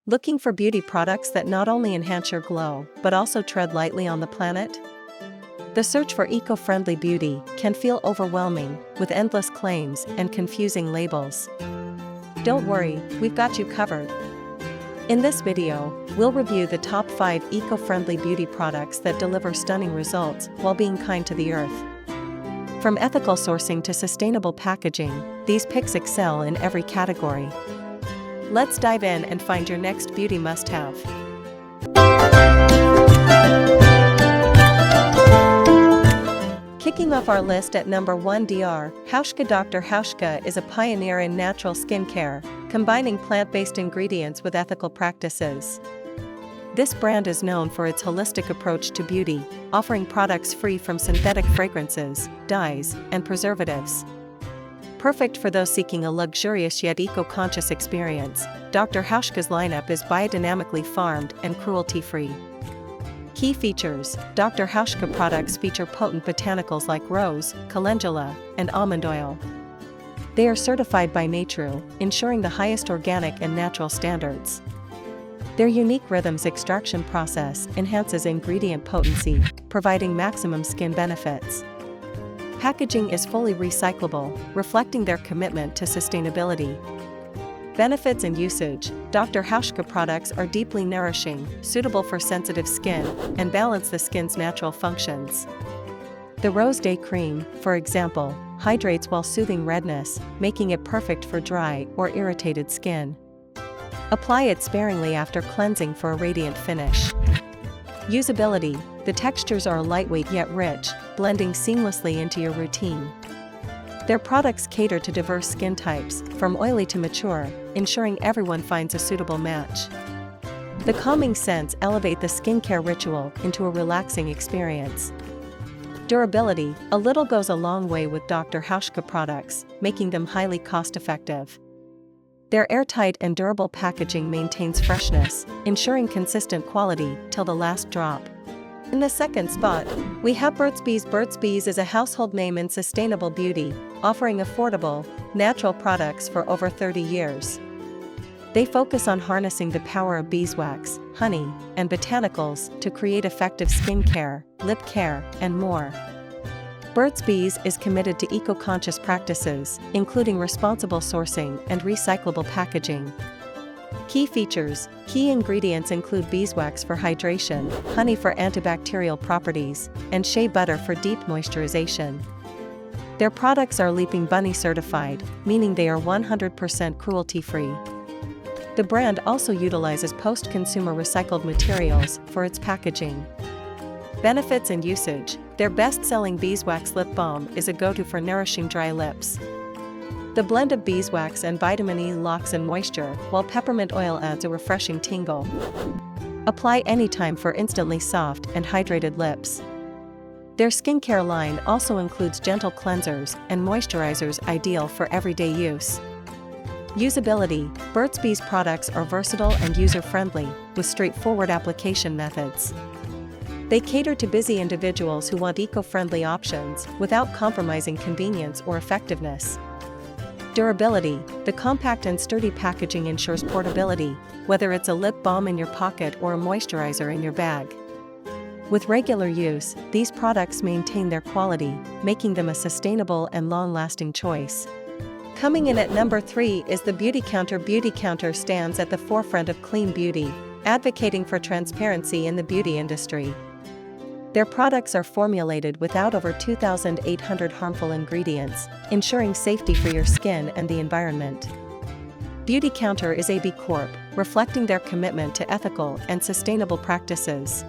Looking for beauty products that not only enhance your glow, but also tread lightly on the planet? The search for eco-friendly beauty can feel overwhelming, with endless claims and confusing labels. Don't worry, we've got you covered. In this video, we'll review the top 5 eco-friendly beauty products that deliver stunning results while being kind to the earth. From ethical sourcing to sustainable packaging, these picks excel in every category. Let's dive in and find your next beauty must-have. Kicking off our list at number 1, Hauschka. Dr. Hauschka is a pioneer in natural skincare, combining plant-based ingredients with ethical practices. This brand is known for its holistic approach to beauty, offering products free from synthetic fragrances, dyes, and preservatives. Perfect for those seeking a luxurious yet eco-conscious experience, Dr. Hauschka's lineup is biodynamically farmed and cruelty-free. Key features: Dr. Hauschka products feature potent botanicals like rose, calendula, and almond oil. They are certified by Nature, ensuring the highest organic and natural standards. Their unique rhythms extraction process enhances ingredient potency, providing maximum skin benefits. Packaging is fully recyclable, reflecting their commitment to sustainability. Benefits and usage: Dr. Hauschka products are deeply nourishing, suitable for sensitive skin, and balance the skin's natural functions. The Rose Day Cream, for example, hydrates while soothing redness, making it perfect for dry or irritated skin. Apply it sparingly after cleansing for a radiant finish. Usability: the textures are lightweight yet rich, blending seamlessly into your routine. Their products cater to diverse skin types, from oily to mature, ensuring everyone finds a suitable match. The calming scents elevate the skincare ritual into a relaxing experience. Durability: a little goes a long way with Dr. Hauschka products, making them highly cost-effective. Their airtight and durable packaging maintains freshness, ensuring consistent quality till the last drop. In the second spot, we have Burt's Bees. Burt's Bees is a household name in sustainable beauty, offering affordable, natural products for over 30 years. They focus on harnessing the power of beeswax, honey, and botanicals to create effective skincare, lip care, and more. Burt's Bees is committed to eco-conscious practices, including responsible sourcing and recyclable packaging. Key features: key ingredients include beeswax for hydration, honey for antibacterial properties, and shea butter for deep moisturization. Their products are Leaping Bunny certified, meaning they are 100% cruelty-free. The brand also utilizes post-consumer recycled materials for its packaging. Benefits and usage: their best-selling beeswax lip balm is a go-to for nourishing dry lips. The blend of beeswax and vitamin E locks in moisture, while peppermint oil adds a refreshing tingle. Apply anytime for instantly soft and hydrated lips. Their skincare line also includes gentle cleansers and moisturizers ideal for everyday use. Usability: Burt's Bees products are versatile and user-friendly, with straightforward application methods. They cater to busy individuals who want eco-friendly options without compromising convenience or effectiveness. Durability: the compact and sturdy packaging ensures portability, whether it's a lip balm in your pocket or a moisturizer in your bag. With regular use, these products maintain their quality, making them a sustainable and long-lasting choice. Coming in at number 3 is the Beautycounter. Beautycounter stands at the forefront of clean beauty, advocating for transparency in the beauty industry. Their products are formulated without over 2,800 harmful ingredients, ensuring safety for your skin and the environment. Beautycounter is a B Corp, reflecting their commitment to ethical and sustainable practices.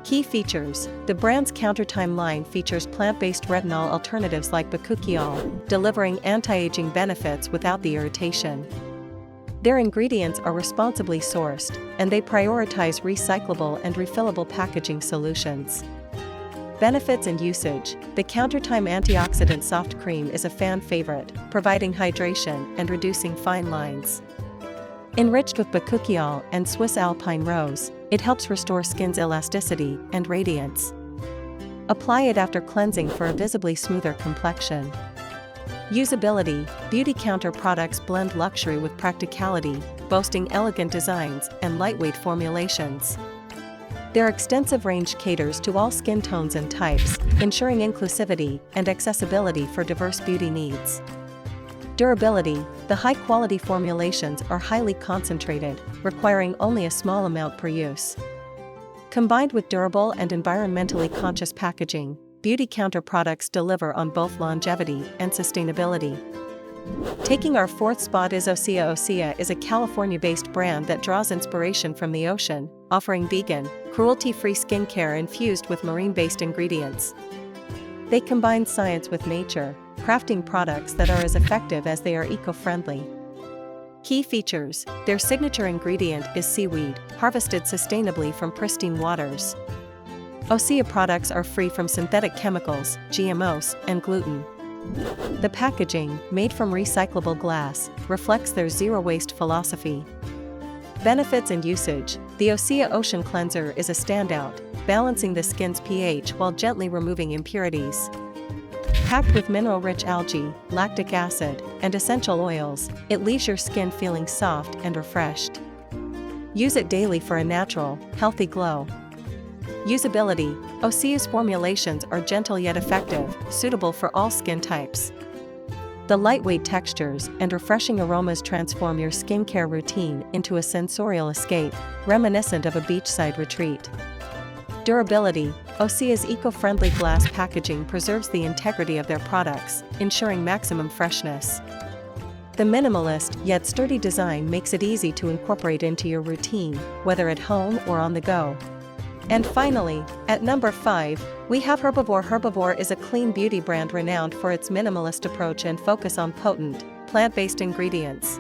Key features: the brand's Countertime line features plant-based retinol alternatives like bakuchiol, delivering anti-aging benefits without the irritation. Their ingredients are responsibly sourced, and they prioritize recyclable and refillable packaging solutions. Benefits and usage: the Countertime Antioxidant Soft Cream is a fan favorite, providing hydration and reducing fine lines. Enriched with bakuchiol and Swiss Alpine Rose, it helps restore skin's elasticity and radiance. Apply it after cleansing for a visibly smoother complexion. Usability: Beautycounter products blend luxury with practicality, boasting elegant designs and lightweight formulations. Their extensive range caters to all skin tones and types, ensuring inclusivity and accessibility for diverse beauty needs. Durability: the high-quality formulations are highly concentrated, requiring only a small amount per use. Combined with durable and environmentally conscious packaging, Beautycounter products deliver on both longevity and sustainability. Taking our fourth spot is Osea. Osea is a California-based brand that draws inspiration from the ocean, offering vegan, cruelty-free skincare infused with marine-based ingredients. They combine science with nature, crafting products that are as effective as they are eco-friendly. Key features: their signature ingredient is seaweed, harvested sustainably from pristine waters. Osea products are free from synthetic chemicals, GMOs, and gluten. The packaging, made from recyclable glass, reflects their zero-waste philosophy. Benefits and usage: the Osea Ocean Cleanser is a standout, balancing the skin's pH while gently removing impurities. Packed with mineral-rich algae, lactic acid, and essential oils, it leaves your skin feeling soft and refreshed. Use it daily for a natural, healthy glow. Usability: Osea's formulations are gentle yet effective, suitable for all skin types. The lightweight textures and refreshing aromas transform your skincare routine into a sensorial escape, reminiscent of a beachside retreat. Durability: Osea's eco-friendly glass packaging preserves the integrity of their products, ensuring maximum freshness. The minimalist yet sturdy design makes it easy to incorporate into your routine, whether at home or on the go. And finally, at number 5, we have Herbivore. Herbivore is a clean beauty brand renowned for its minimalist approach and focus on potent, plant-based ingredients.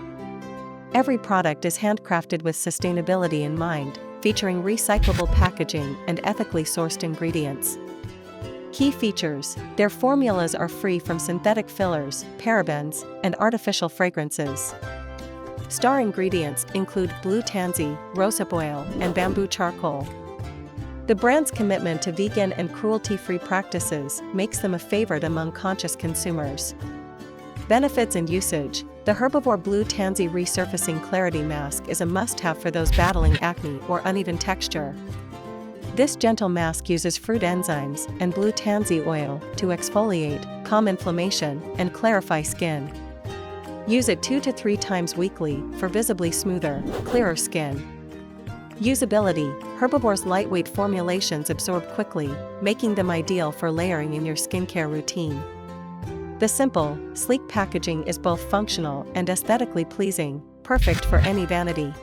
Every product is handcrafted with sustainability in mind, featuring recyclable packaging and ethically sourced ingredients. Key features: their formulas are free from synthetic fillers, parabens, and artificial fragrances. Star ingredients include blue tansy, rosehip oil, and bamboo charcoal. The brand's commitment to vegan and cruelty-free practices makes them a favorite among conscious consumers. Benefits and usage: the Herbivore Blue Tansy Resurfacing Clarity Mask is a must-have for those battling acne or uneven texture. This gentle mask uses fruit enzymes and blue tansy oil to exfoliate, calm inflammation, and clarify skin. Use it 2 to 3 times weekly for visibly smoother, clearer skin. Usability: Herbivore's lightweight formulations absorb quickly, making them ideal for layering in your skincare routine. The simple, sleek packaging is both functional and aesthetically pleasing, perfect for any vanity.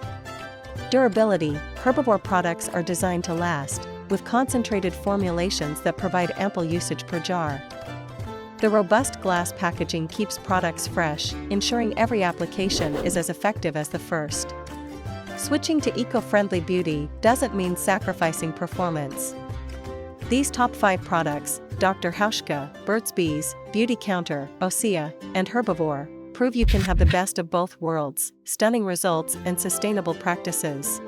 Durability: Herbivore products are designed to last, with concentrated formulations that provide ample usage per jar. The robust glass packaging keeps products fresh, ensuring every application is as effective as the first. Switching to eco-friendly beauty doesn't mean sacrificing performance. These top 5 products, Dr. Hauschka, Burt's Bees, Beautycounter, Osea, and Herbivore, prove you can have the best of both worlds: stunning results and sustainable practices.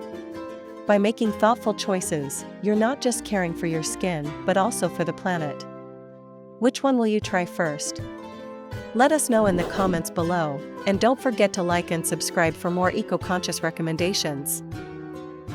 By making thoughtful choices, you're not just caring for your skin, but also for the planet. Which one will you try first? Let us know in the comments below, and don't forget to like and subscribe for more eco-conscious recommendations.